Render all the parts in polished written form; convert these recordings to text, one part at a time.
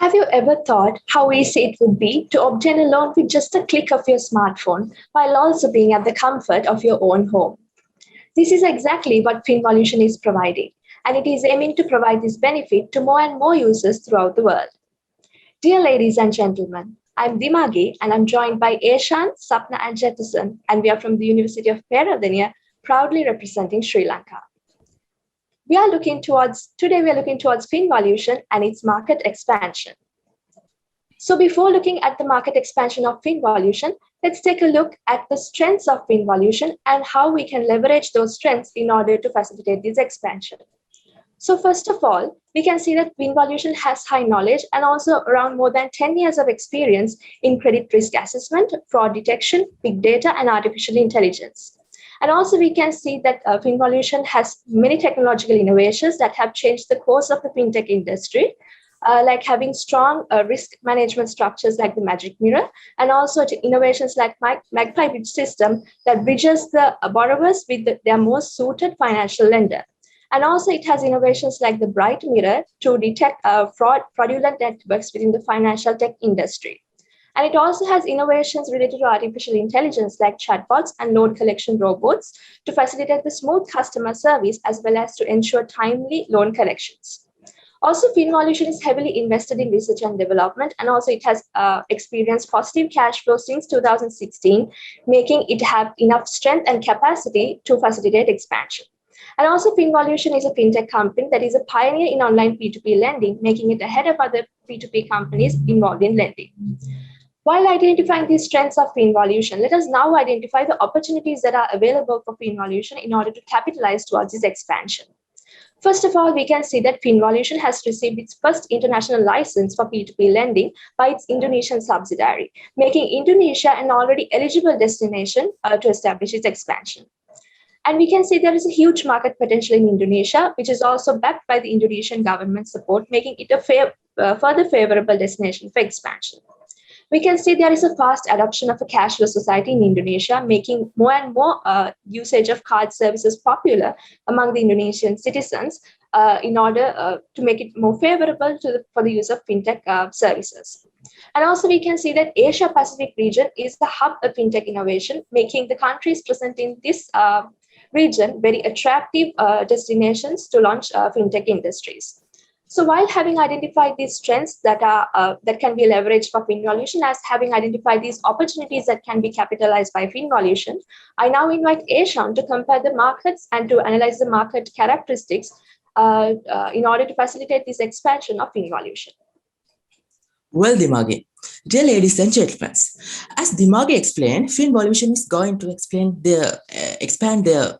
Have you ever thought how easy it would be to obtain a loan with just a click of your smartphone while also being at the comfort of your own home? This is exactly what FinVolution is providing, and it is aiming to provide this benefit to more and more users throughout the world. Dear ladies and gentlemen, I'm Dimagi and I'm joined by Eshan, Sapna, and Jefferson, and we are from the University of Peradeniya, proudly representing Sri Lanka. Today we are looking towards FinVolution and its market expansion. So before looking at the market expansion of FinVolution, let's take a look at the strengths of FinVolution and how we can leverage those strengths in order to facilitate this expansion. So first of all, we can see that FinVolution has high knowledge and also around more than 10 years of experience in credit risk assessment, fraud detection, big data, and artificial intelligence. And also we can see that FinVolution has many technological innovations that have changed the course of the fintech industry, like having strong risk management structures like the Magic Mirror, and also innovations like Magpie Bridge system that bridges the borrowers with their most suited financial lender. And also it has innovations like the Bright Mirror to detect fraudulent networks within the financial tech industry. And it also has innovations related to artificial intelligence like chatbots and loan collection robots to facilitate the smooth customer service as well as to ensure timely loan collections. Also, FinVolution is heavily invested in research and development, and also it has experienced positive cash flow since 2016, making it have enough strength and capacity to facilitate expansion. And also, FinVolution is a fintech company that is a pioneer in online P2P lending, making it ahead of other P2P companies involved in lending. While identifying the strengths of FinVolution, let us now identify the opportunities that are available for FinVolution in order to capitalize towards this expansion. First of all, we can see that FinVolution has received its first international license for P2P lending by its Indonesian subsidiary, making Indonesia an already eligible destination to establish its expansion. And we can see there is a huge market potential in Indonesia, which is also backed by the Indonesian government support, making it a further favorable destination for expansion. We can see there is a fast adoption of a cashless society in Indonesia, making more and more usage of card services popular among the Indonesian citizens in order to make it more favorable for the use of fintech services. And also we can see that Asia Pacific region is the hub of fintech innovation, making the countries present in this region very attractive destinations to launch fintech industries. So while having identified these strengths that can be leveraged for FinVolution, as having identified these opportunities that can be capitalized by FinVolution, I now invite Eshan to compare the markets and to analyze the market characteristics in order to facilitate this expansion of FinVolution. Well, Dimagi, dear ladies and gentlemen, as Dimagi explained, FinVolution is going to expand their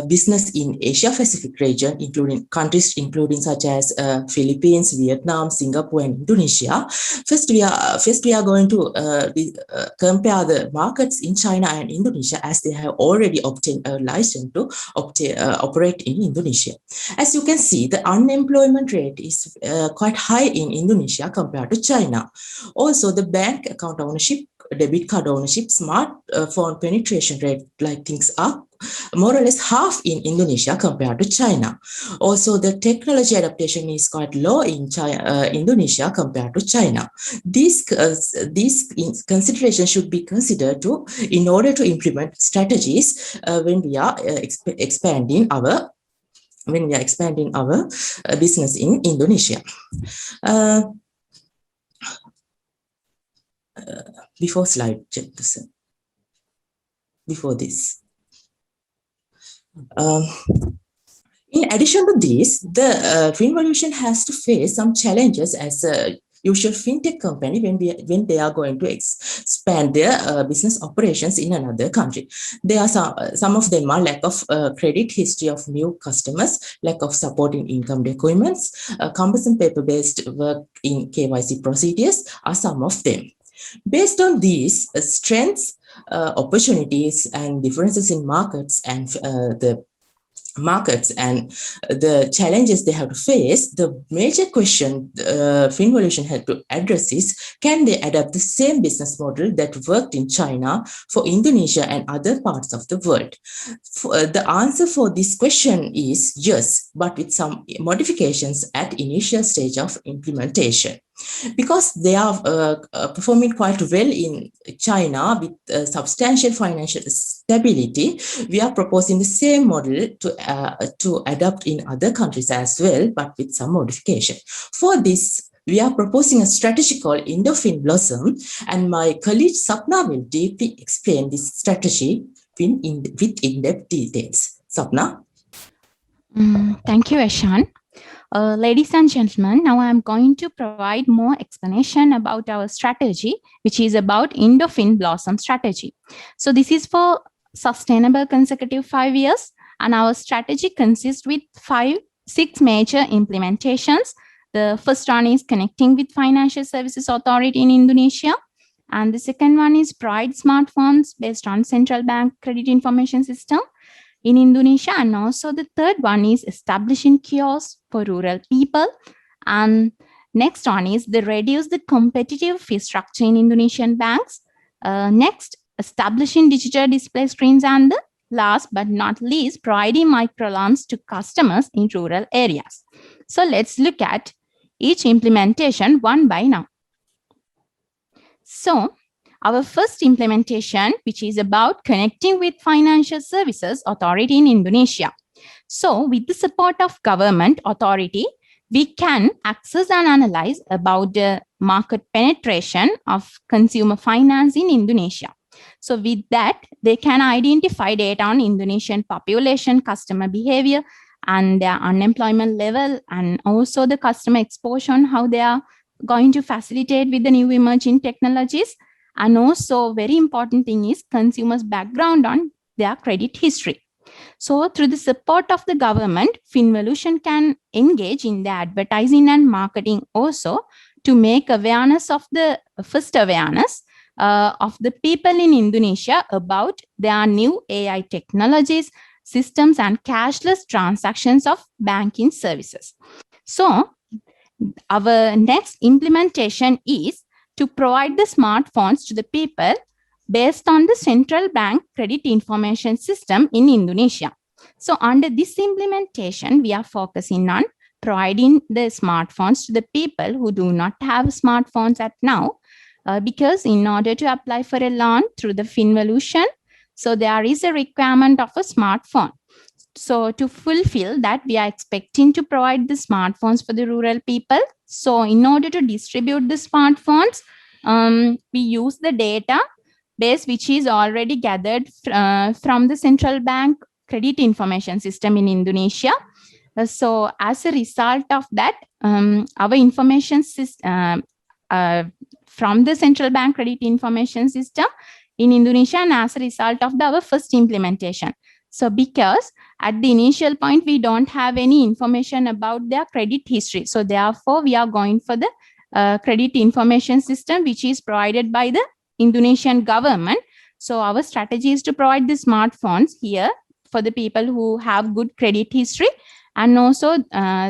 business in Asia Pacific region, including countries such as Philippines, Vietnam, Singapore, and Indonesia. First, we are going to compare the markets in China and Indonesia, as they have already obtained a license to operate in Indonesia. As you can see, the unemployment rate is quite high in Indonesia compared to China. Also, the bank account ownership, debit card ownership, smartphone penetration rate, like things are more or less half in Indonesia compared to China. Also, the technology adaptation is quite low in Indonesia compared to China. These considerations should be considered in order to implement strategies when we are expanding our business in Indonesia. Before slide, before this. In addition to this, the FinVolution has to face some challenges as a usual fintech company when they are going to expand their business operations in another country. There are some of them are lack of credit history of new customers, lack of support in income documents, cumbersome paper-based work in KYC procedures are some of them. Based on these strengths, opportunities, and differences in markets and the challenges they have to face, the major question FinVolution had to address is, can they adapt the same business model that worked in China for Indonesia and other parts of the world? The answer for this question is yes, but with some modifications at initial stage of implementation. Because they are performing quite well in China with substantial financial stability, we are proposing the same model to adopt in other countries as well, but with some modification. For this, we are proposing a strategy called Indo-Fin Blossom, and my colleague Sapna will deeply explain this strategy with in-depth details. Sapna? Thank you, Eshan. Ladies and gentlemen, now I am going to provide more explanation about our strategy, which is about Indo-Fin Blossom strategy. So this is for sustainable consecutive 5 years, and our strategy consists with 6 major implementations. The first one is connecting with Financial Services Authority in Indonesia. And the second one is provide smartphones based on Central Bank Credit Information System in Indonesia. And also the third one is establishing kiosks for rural people. And next one is the reduce the competitive fee structure in Indonesian banks. Next, establishing digital display screens, and the last but not least, providing microloans to customers in rural areas. So let's look at each implementation one by now. So our first implementation, which is about connecting with Financial Services Authority in Indonesia. So with the support of government authority, we can access and analyze about the market penetration of consumer finance in Indonesia. So with that, they can identify data on Indonesian population, customer behavior, and their unemployment level, and also the customer exposure on how they are going to facilitate with the new emerging technologies. And also very important thing is consumers' background on their credit history. So through the support of the government, Finvolution can engage in the advertising and marketing also to make awareness of the of the people in Indonesia about their new AI technologies, systems, and cashless transactions of banking services. So our next implementation is to provide the smartphones to the people based on the Central Bank Credit Information System in Indonesia. So under this implementation, we are focusing on providing the smartphones to the people who do not have smartphones at now, because in order to apply for a loan through the Finvolution, so there is a requirement of a smartphone. So to fulfill that, we are expecting to provide the smartphones for the rural people. So in order to distribute the smartphones, we use the data base which is already gathered from the Central Bank Credit Information System in Indonesia. So as a result of that, our information system from the Central Bank Credit Information System in Indonesia, and as a result of our first implementation. So because at the initial point, we don't have any information about their credit history. So therefore, we are going for the credit information system, which is provided by the Indonesian government. So our strategy is to provide the smartphones here for the people who have good credit history. And also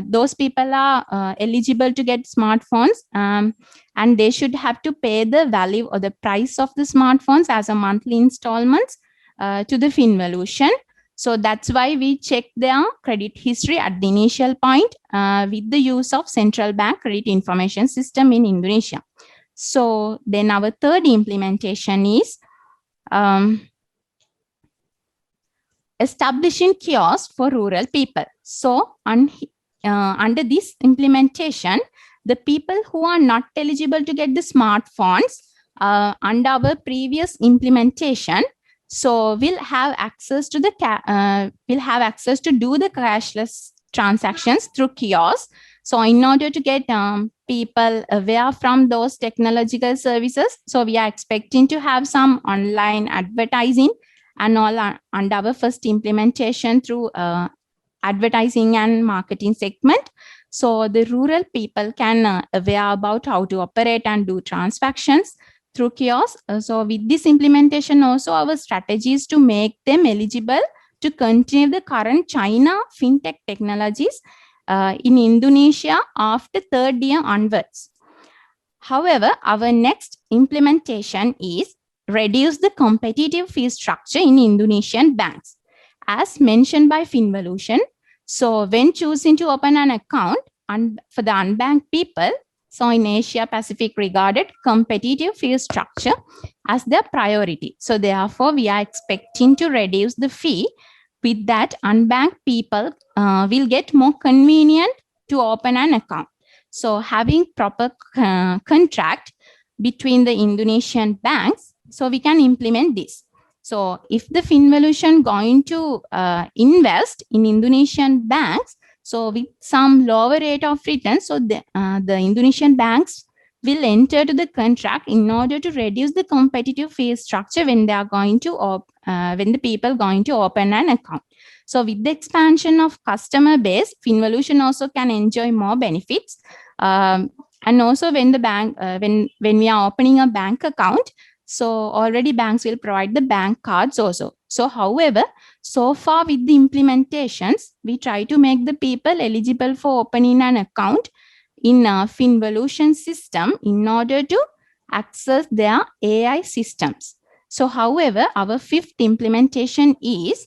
those people are eligible to get smartphones, and they should have to pay the value or the price of the smartphones as a monthly installments to the Finvolution. So that's why we check their credit history at the initial point with the use of Central Bank Credit Information System in Indonesia. So then our third implementation is establishing kiosks for rural people. So under this implementation, the people who are not eligible to get the smartphones under our previous implementation, so we'll have access to the do the cashless transactions through kiosks. So in order to get people aware from those technological services, so we are expecting to have some online advertising and all under our first implementation through advertising and marketing segment. So the rural people can aware about how to operate and do transactions through kiosks. So with this implementation also, our strategy is to make them eligible to continue the current China fintech technologies in Indonesia after third year onwards. However, our next implementation is reduce the competitive fee structure in Indonesian banks. As mentioned by Finvolution, so when choosing to open an account for the unbanked people, So in Asia Pacific regarded competitive fee structure as their priority. So therefore, we are expecting to reduce the fee. With that, unbanked people will get more convenient to open an account. So having proper contract between the Indonesian banks, so we can implement this. So if the Finvolution going to invest in Indonesian banks, so with some lower rate of return, so the Indonesian banks will enter to the contract in order to reduce the competitive fee structure when they are going to when the people going to open an account. So with the expansion of customer base, Finvolution also can enjoy more benefits. And also when the bank when we are opening a bank account, so already banks will provide the bank cards also. So however, so far with the implementations, we try to make the people eligible for opening an account in a Finvolution system in order to access their AI systems. So however, our fifth implementation is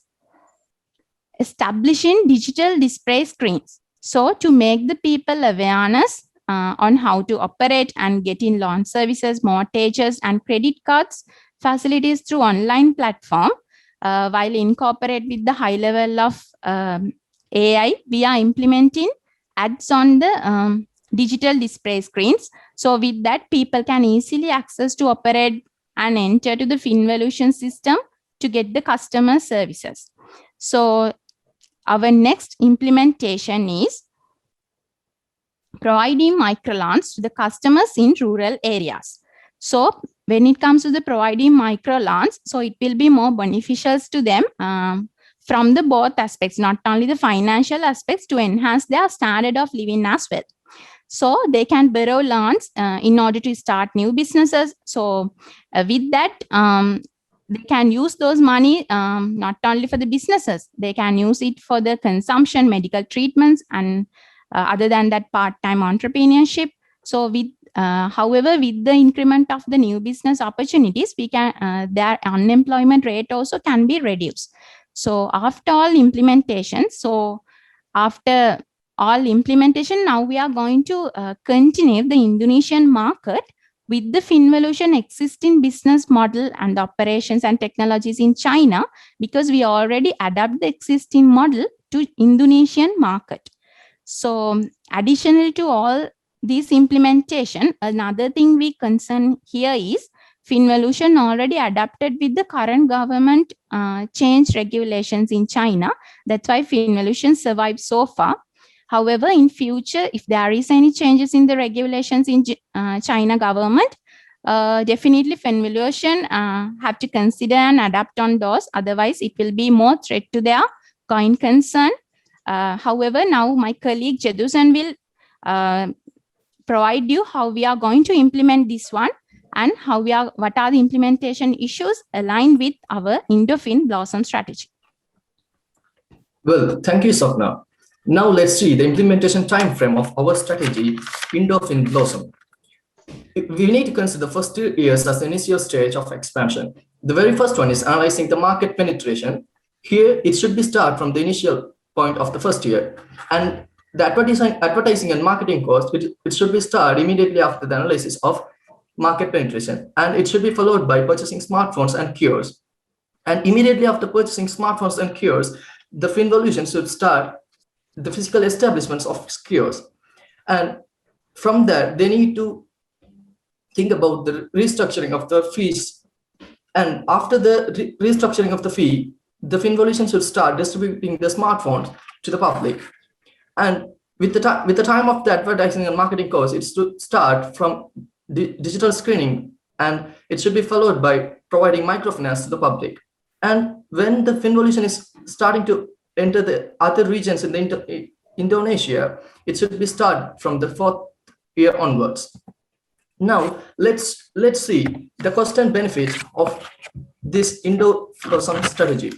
establishing digital display screens. So to make the people awareness on how to operate and get in loan services, mortgages, and credit cards facilities through online platform, while incorporate with the high level of AI, we are implementing ads on the digital display screens. So with that, people can easily access to operate and enter to the Finvolution system to get the customer services. So our next implementation is providing microloans to the customers in rural areas. So when it comes to the providing microloans, so it will be more beneficial to them from the both aspects, not only the financial aspects, to enhance their standard of living as well. So they can borrow loans in order to start new businesses. So with that, they can use those money not only for the businesses, they can use it for the consumption, medical treatments, and other than that, part-time entrepreneurship. So with however, with the increment of the new business opportunities, we can their unemployment rate also can be reduced. So after all implementation, after all implementation, now we are going to continue the Indonesian market with the Finvolution existing business model and operations and technologies in China, because we already adapt the existing model to Indonesian market. So additional to all this implementation, another thing we concern here is Finvolution already adapted with the current government change regulations in China. That's why Finvolution survived so far. However, in future, if there is any changes in the regulations in China government, definitely Finvolution have to consider and adapt on those. Otherwise, it will be more threat to their going concern. However, now my colleague Jedusan will provide you how we are going to implement this one and what are the implementation issues aligned with our Indo-Fin Blossom strategy. Well, thank you, Swapna. Now let's see the implementation time frame of our strategy, Indo-Fin Blossom. We need to consider the first 2 years as the initial stage of expansion. The very first one is analyzing the market penetration. Here, it should be start from the initial point of the first year, and the advertising and marketing cost, it should be start immediately after the analysis of market penetration, and it should be followed by purchasing smartphones and kiosks. And immediately after purchasing smartphones and kiosks, the Finvolution should start the physical establishments of kiosks, and from there they need to think about the restructuring of the fees. And after the restructuring of the fee, the Finvolution should start distributing the smartphones to the public. And with the time of the advertising and marketing cost, it should start from digital screening, and it should be followed by providing microfinance to the public. And when the Finvolution is starting to enter the other regions in the Indonesia, it should be start from the 4th year onwards. Now let's see the cost and benefit of this Indo-Blossom strategy.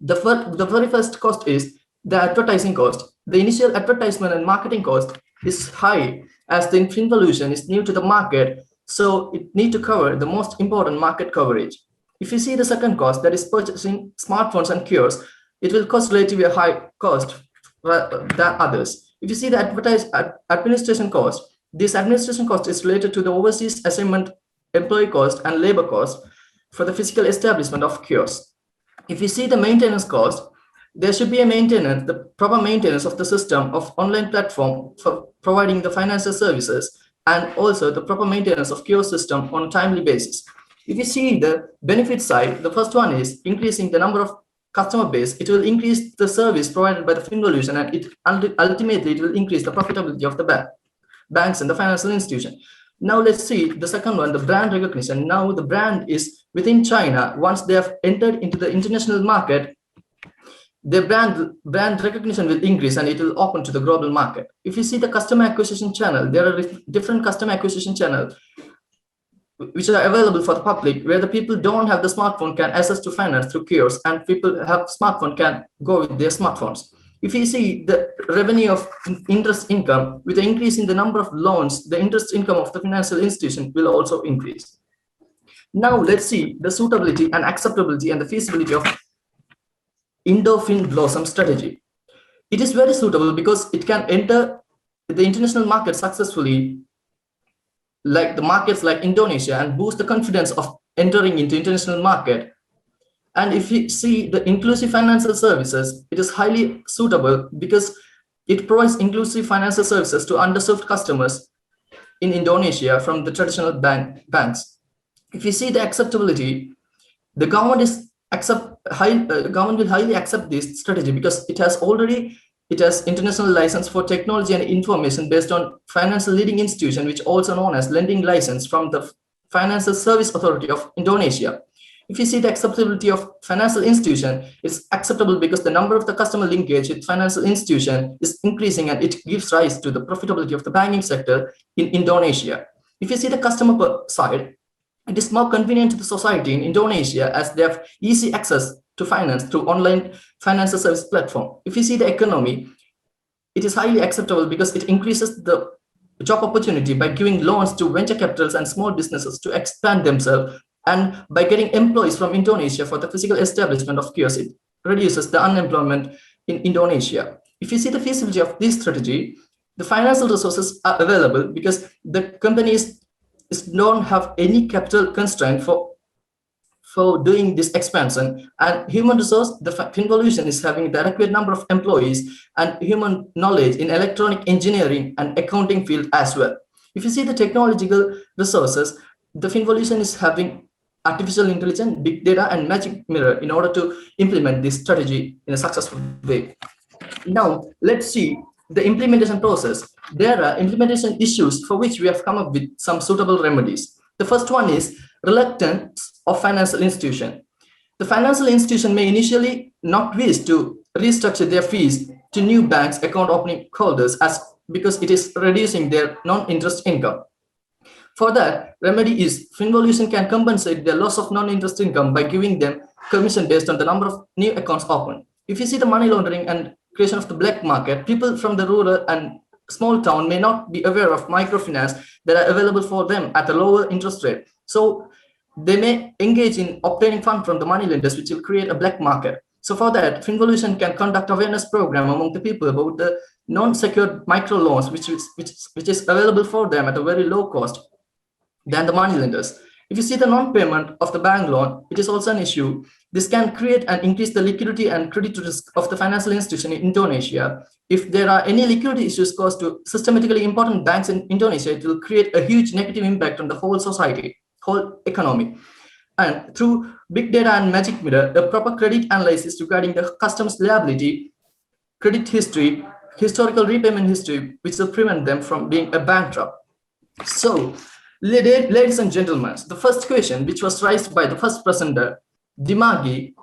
The very first cost is the advertising cost. The initial advertisement and marketing cost is high, as the Finvolution is new to the market, so it needs to cover the most important market coverage. If you see the second cost, that is purchasing smartphones and kiosks, it will cost relatively a high cost than others. If you see the administration cost, This administration cost is related to the overseas assignment, employee cost, and labor cost for the physical establishment of kiosks. If you see the maintenance cost, there should be a maintenance, the proper maintenance of the system of online platform for providing the financial services, and also the proper maintenance of kiosk system on a timely basis. If you see the benefit side, the first one is increasing the number of customer base. It will increase the service provided by the Finvolution, and it ultimately it will increase the profitability of the banks and the financial institution. Now let's see the second one, the brand recognition. Now the brand is within China. Once they have entered into the international market, their brand recognition will increase and it will open to the global market. If you see the customer acquisition channel, there are different customer acquisition channels which are available for the public, where the people don't have the smartphone can access to finance through kiosks, and people have smartphone can go with their smartphones. If you see the revenue of interest income, with the increase in the number of loans, the interest income of the financial institution will also increase. Now let's see the suitability and acceptability and the feasibility of Indo-FinBlossom strategy. It is very suitable because it can enter the international market successfully, like the markets like Indonesia, and boost the confidence of entering into international market. And if you see the inclusive financial services, it is highly suitable because it provides inclusive financial services to underserved customers in Indonesia from the traditional banks. If you see the acceptability, the government will highly accept this strategy because it has international license for technology and information based on financial leading institution, which also known as lending license from the Financial Service Authority of Indonesia. If you see the acceptability of financial institution, it's acceptable because the number of the customer linkage with financial institution is increasing, and it gives rise to the profitability of the banking sector in Indonesia. If you see the customer side, it is more convenient to the society in Indonesia as they have easy access to finance through online financial service platform. If you see the economy, it is highly acceptable because it increases the job opportunity by giving loans to venture capitals and small businesses to expand themselves, and by getting employees from Indonesia for the physical establishment of kiosks, it reduces the unemployment in Indonesia. If you see the feasibility of this strategy, the financial resources are available because the companies don't have any capital constraint for doing this expansion, and human resource, the Finvolution is having the adequate number of employees and human knowledge in electronic engineering and accounting field as well. If you see the technological resources, the Finvolution is having artificial intelligence, big data, and magic mirror in order to implement this strategy in a successful way. Now let's see the implementation process. There are implementation issues for which we have come up with some suitable remedies. The first one is reluctance of financial institution. The financial institution may initially not wish to restructure their fees to new banks account opening holders because it is reducing their non-interest income. For that, remedy is Finvolution can compensate their loss of non-interest income by giving them commission based on the number of new accounts opened. If you see the money laundering and creation of the black market, people from the rural and small town may not be aware of microfinance that are available for them at a lower interest rate. So they may engage in obtaining funds from the money lenders, which will create a black market. So for that, Finvolution can conduct awareness program among the people about the non-secured microloans, which is available for them at a very low cost than the money lenders. If you see the non-payment of the bank loan, it is also an issue. This can create and increase the liquidity and credit risk of the financial institution in Indonesia. If there are any liquidity issues caused to systematically important banks in Indonesia, it will create a huge negative impact on the whole society, whole economy. And through big data and magic mirror, a proper credit analysis regarding the customer's liability, credit history, historical repayment history, which will prevent them from being a bankrupt. So, ladies and gentlemen, the first question which was raised by the first presenter, Dimagi,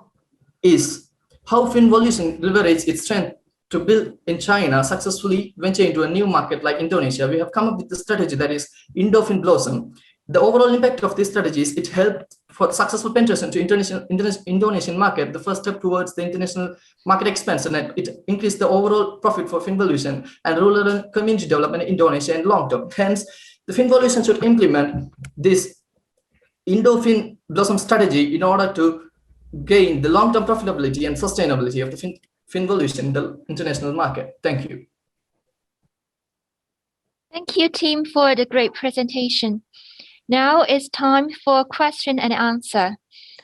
is how Finvolution leverages its strength to build in China successfully venture into a new market like Indonesia. We have come up with the strategy that is Indo-FinBlossom. The overall impact of this strategy is it helped for successful penetration to Indonesian market, the first step towards the international market expansion, and it increased the overall profit for Finvolution and rural and community development in Indonesia in long term. Hence, the Finvolution should implement this Indo-FinBlossom strategy in order to gain the long-term profitability and sustainability of the Finvolution in the international market. Thank you. Thank you, team, for the great presentation. Now it's time for question and answer.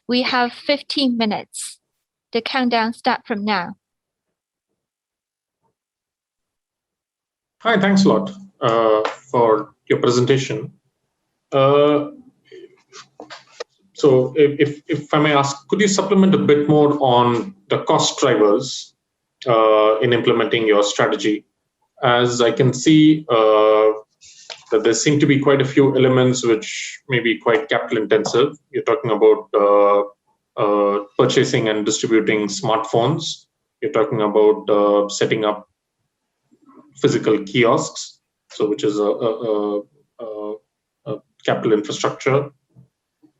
We have 15 minutes. The countdown starts from now. Hi, thanks a lot for your presentation. So if I may ask, could you supplement a bit more on the cost drivers in implementing your strategy? As I can see that there seem to be quite a few elements which may be quite capital intensive. You're talking about purchasing and distributing smartphones. You're talking about setting up physical kiosks, so which is a capital infrastructure.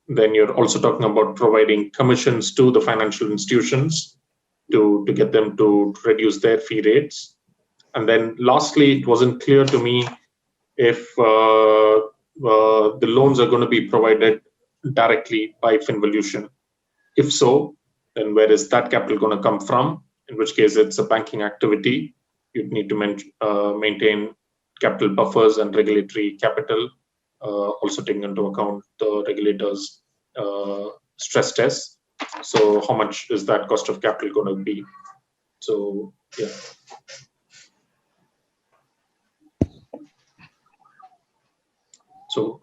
Then you're also talking about providing commissions to the financial institutions to get them to reduce their fee rates. And then lastly, it wasn't clear to me if the loans are going to be provided directly by Finvolution. If so, then where is that capital going to come from? In which case it's a banking activity. You'd need to maintain capital buffers and regulatory capital, also taking into account the regulators' stress tests. So how much is that cost of capital going to be? So, yeah. So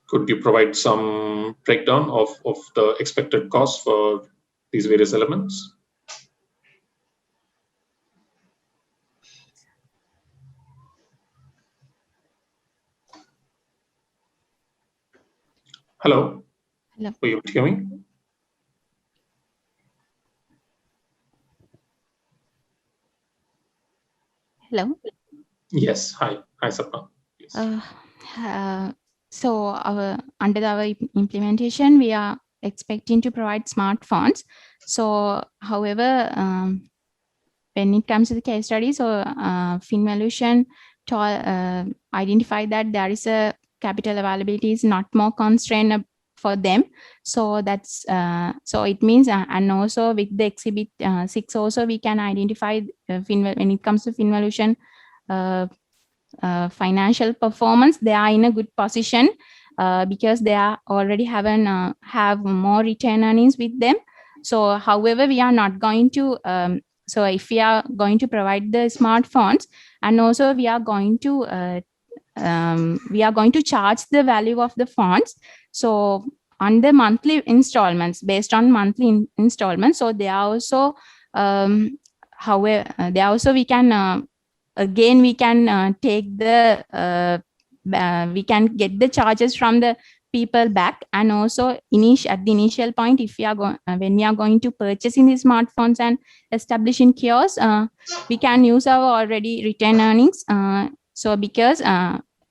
could you provide some breakdown of the expected costs for these various elements? Hello? Hello. Were you able to hear me? Hello. Yes. Hi. Hi, Sapna. Yes. So under our implementation, we are expecting to provide smartphones. So, however, when it comes to the case study, so Finvolution identified that there is a capital availability is not more constrained for them. So that's so it means and also with the exhibit 6 also we can identify when it comes to Finvolution financial performance, they are in a good position because they are already have more return earnings with them. So however, we are not going to so if we are going to provide the smartphones, and also we are going to charge the value of the phones. So on the monthly installments, based on monthly installments, so they are also however they also we can again we can take the we can get the charges from the people back, and also at the initial point, if we are when we are going to purchase in the smartphones and establish in kiosks, we can use our already retained earnings. So because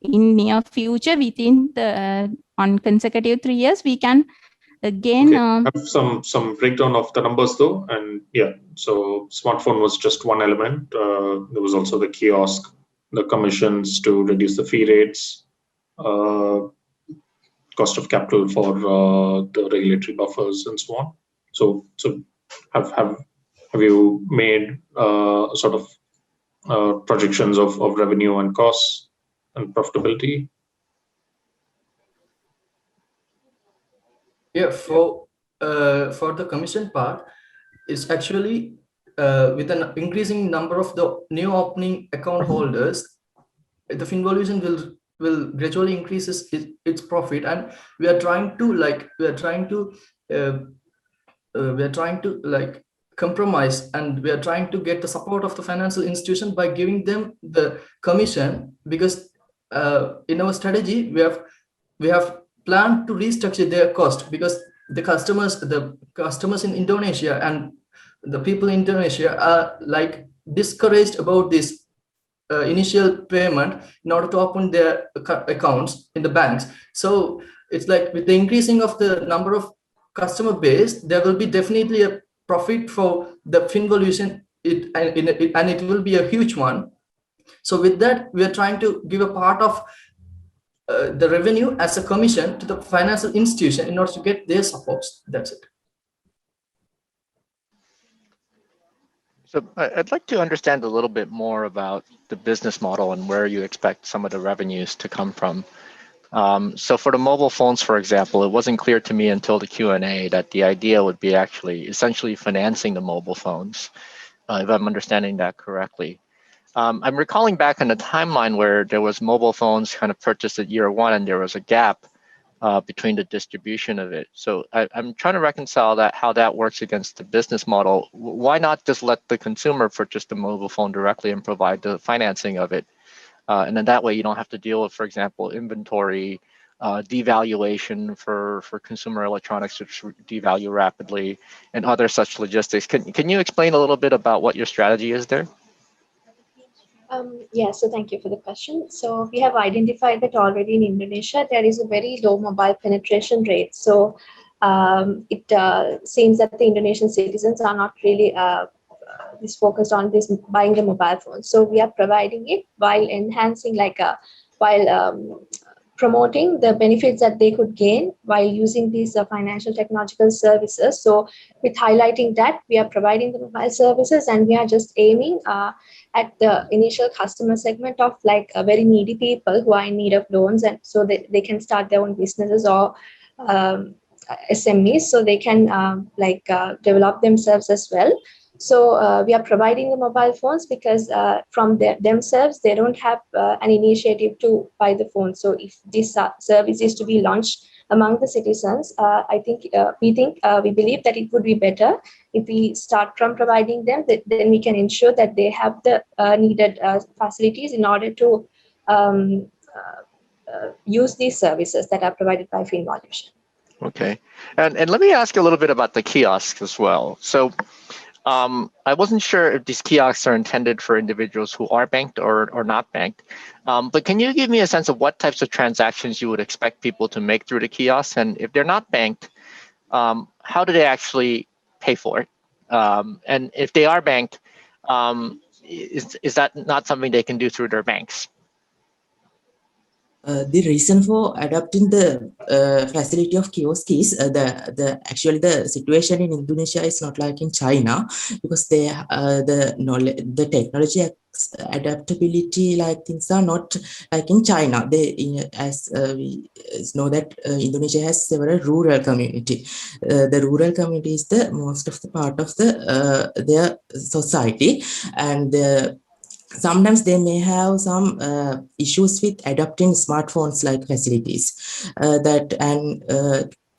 in near future, within the on consecutive 3 years, we can again have some breakdown of the numbers though, and yeah, so smartphone was just one element. There was also the kiosk, the commissions to reduce the fee rates, cost of capital for the regulatory buffers and so on. So have you made sort of projections of revenue and costs and profitability? Yeah, for the commission part, it's actually with an increasing number of the new opening account holders, the Finvolution will gradually increases its profit, and we are trying to compromise, and we are trying to get the support of the financial institution by giving them the commission, because in our strategy we have planned to restructure their cost, because the customers in Indonesia and the people in Indonesia are like discouraged about this initial payment in order to open their accounts in the banks. So it's like with the increasing of the number of customer base, there will be definitely a profit for the Finvolution, and it will be a huge one. So with that, we are trying to give a part of the revenue as a commission to the financial institution in order to get their supports. That's it. So I'd like to understand a little bit more about the business model and where you expect some of the revenues to come from. So for the mobile phones, for example, it wasn't clear to me until the Q&A that the idea would be actually essentially financing the mobile phones, if I'm understanding that correctly. I'm recalling back on the timeline where there was mobile phones kind of purchased at year one and there was a gap between the distribution of it. So I'm trying to reconcile that, how that works against the business model. Why not just let the consumer purchase the mobile phone directly and provide the financing of it? And then that way you don't have to deal with, for example, inventory, devaluation for consumer electronics, which devalue rapidly, and other such logistics. Can you explain a little bit about what your strategy is there? Yeah, so thank you for the question. So we have identified that already in Indonesia, there is a very low mobile penetration rate. So it seems that the Indonesian citizens are not really focused on this buying the mobile phone. So we are providing it while enhancing, while promoting the benefits that they could gain while using these financial technological services. So with highlighting that, we are providing the mobile services and we are just aiming at the initial customer segment of very needy people who are in need of loans, and so they can start their own businesses or SMEs, so they can develop themselves as well. So we are providing the mobile phones because from themselves, they don't have an initiative to buy the phone. So if this service is to be launched among the citizens, we believe that it would be better if we start from providing them, then we can ensure that they have the needed facilities in order to use these services that are provided by FinVolution. Okay, and let me ask you a little bit about the kiosks as well. So I wasn't sure if these kiosks are intended for individuals who are banked or not banked, but can you give me a sense of what types of transactions you would expect people to make through the kiosks? And if they're not banked, how do they actually pay for it? And if they are banked, is that not something they can do through their banks? The reason for adopting the facility of kiosk is the situation in Indonesia is not like in China, because the technology adaptability things are not like in China. As we know that Indonesia has several rural community. The rural community is the most of the part of their society, and sometimes they may have some issues with adopting smartphones like facilities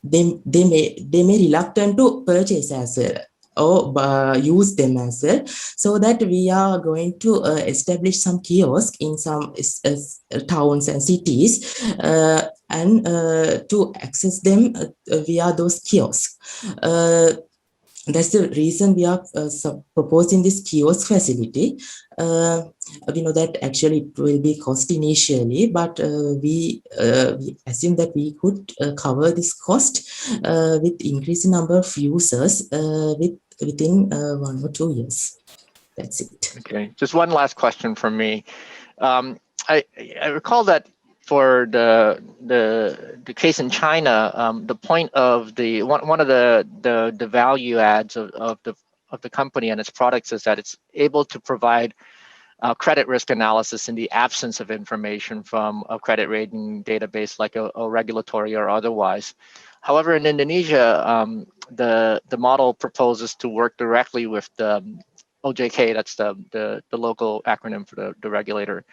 they may reluctant to purchase as well or use them as well. So that we are going to establish some kiosks in some towns and cities and to access them via those kiosks. That's the reason we are proposing this kiosk facility. We know that actually it will be cost initially, but we assume that we could cover this cost with increasing number of users within 1 or 2 years. That's it. Okay, just one last question from me. I recall that for the case in China, the point of one of the value adds of the company and its products is that it's able to provide credit risk analysis in the absence of information from a credit rating database like a regulatory or otherwise. However, in Indonesia, the model proposes to work directly with the OJK, that's the local acronym for the regulator.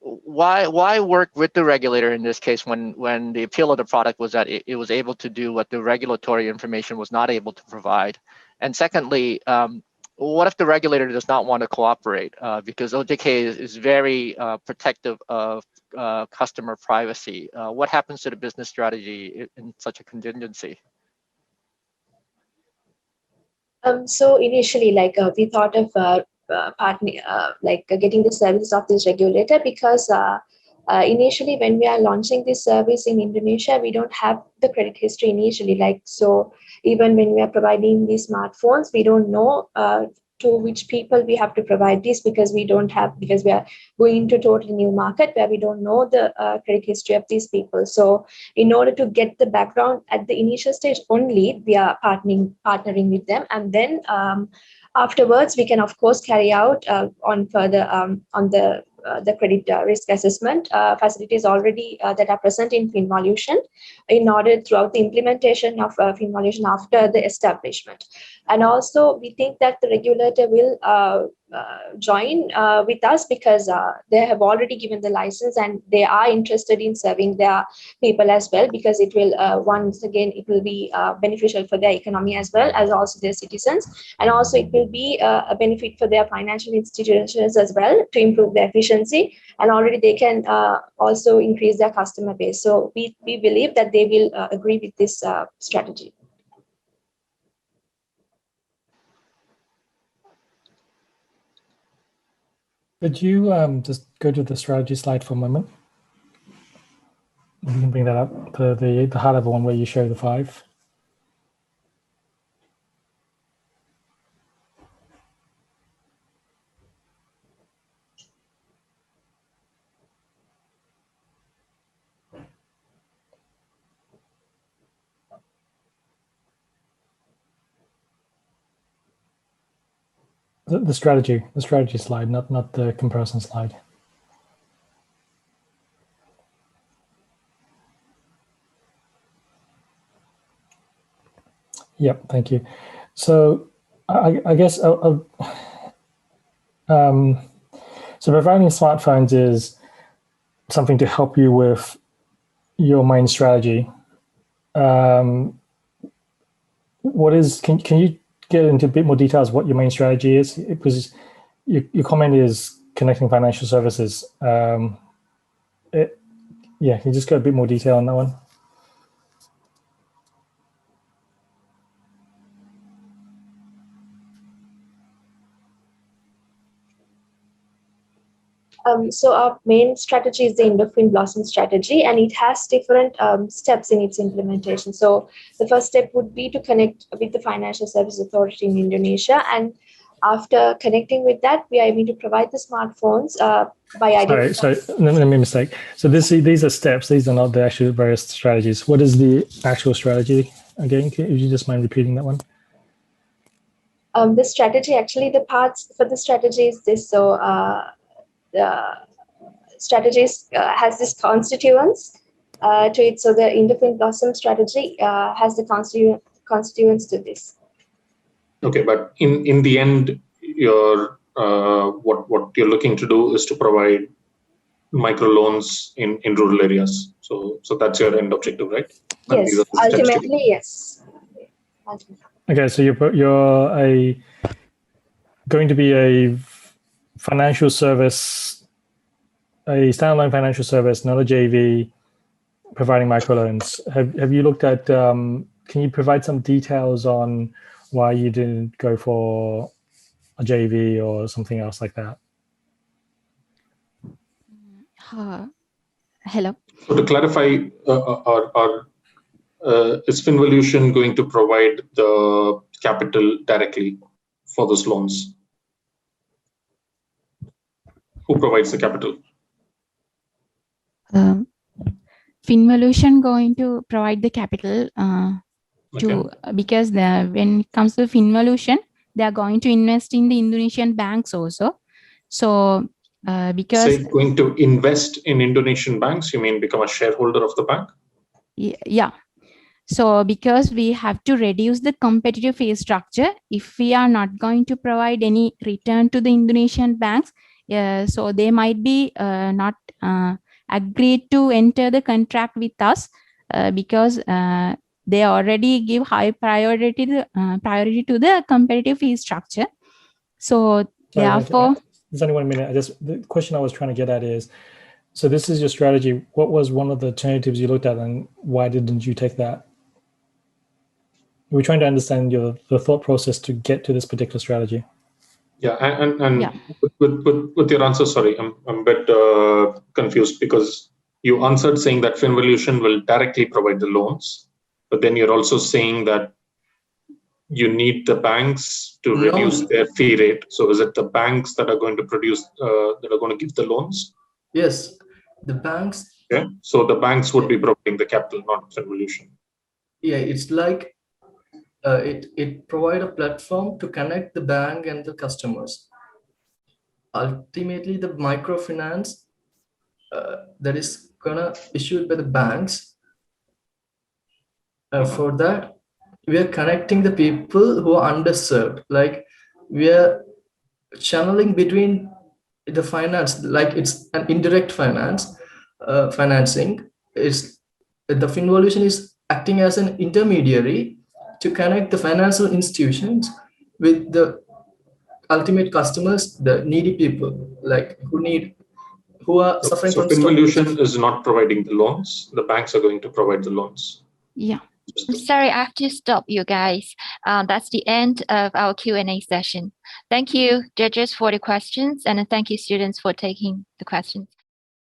Why work with the regulator in this case when the appeal of the product was that it was able to do what the regulatory information was not able to provide? And secondly, what if the regulator does not want to cooperate? Because OJK is very protective of customer privacy. What happens to the business strategy in such a contingency? So initially, we thought of getting the services of this regulator because initially when we are launching this service in Indonesia, we don't have the credit history initially. So even when we are providing these smartphones, we don't know to which people we have to provide this, because we are going into a totally new market where we don't know the credit history of these people. So in order to get the background at the initial stage only, we are partnering with them, and then afterwards we can of course carry out on further on the credit risk assessment facilities already that are present in FinVolution, in order throughout the implementation of FinVolution after the establishment. And also we think that the regulator will join with us, because they have already given the license and they are interested in serving their people as well, because it will once again it will be beneficial for their economy as well as also their citizens, and also it will be a benefit for their financial institutions as well to improve their efficiency, and already they can also increase their customer base. So we believe that they will agree with this strategy. Could you just go to the strategy slide for a moment? You can bring that up, the high level one where you show the 5. The strategy slide, not the comparison slide. Yep, thank you. So I guess so providing smartphones is something to help you with your main strategy. Can you get into a bit more details what your main strategy is? Because your comment is connecting financial services. Can you just go a bit more detail on that one? So our main strategy is the Indo-FinBlossom strategy, and it has different steps in its implementation. So the first step would be to connect with the Financial Services Authority in Indonesia, and after connecting with that, we are able to provide the smartphones by identifying. Sorry, let me mistake. So these are steps. These are not the actual various strategies. What is the actual strategy again? Would you just mind repeating that one? The strategy, actually, the parts for the strategy is this. So the strategies has this constituents to it. So the Indo-FinBlossom strategy has the constituents to this. Okay, but in the end, your what you're looking to do is to provide microloans in rural areas. So that's your end objective, right? Yes, ultimately, yes. Okay, so you're going to be a financial service, a standalone financial service, not a JV, providing microloans. Have you looked at? Can you provide some details on why you didn't go for a JV or something else like that? Hello. So to clarify, is FinVolution going to provide the capital directly for those loans? Who provides the capital? FinVolution going to provide the capital because when it comes to FinVolution, they are going to invest in the Indonesian banks also. So because going to invest in Indonesian banks, you mean become a shareholder of the bank? Yeah. So because we have to reduce the competitive fee structure, if we are not going to provide any return to the Indonesian banks, so they might be not agreed to enter the contract with us because they already give high priority to the competitive fee structure. So therefore, there's only 1 minute. The question I was trying to get at is, so this is your strategy. What was one of the alternatives you looked at, and why didn't you take that? We're trying to understand the thought process to get to this particular strategy. Yeah, and yeah. With your answer, sorry, I'm a bit confused, because you answered saying that FinVolution will directly provide the loans, but then you're also saying that you need the banks to No. reduce their fee rate. So is it the banks that are going to give the loans? Yes, the banks. Okay, so the banks would be providing the capital, not FinVolution. Yeah, it's like it provide a platform to connect the bank and the customers. Ultimately, the microfinance that is gonna issued by the banks. For that, we are connecting the people who are underserved. Like we are channeling between the finance, like it's an indirect financing. Is the FinVolution is acting as an intermediary to connect the financial institutions with the ultimate customers, the needy people, like who are suffering So from FinVolution is not providing the loans. The banks are going to provide the loans. Yeah. I'm sorry, I have to stop you guys. That's the end of our Q&A session. Thank you, judges, for the questions, and thank you, students, for taking the questions.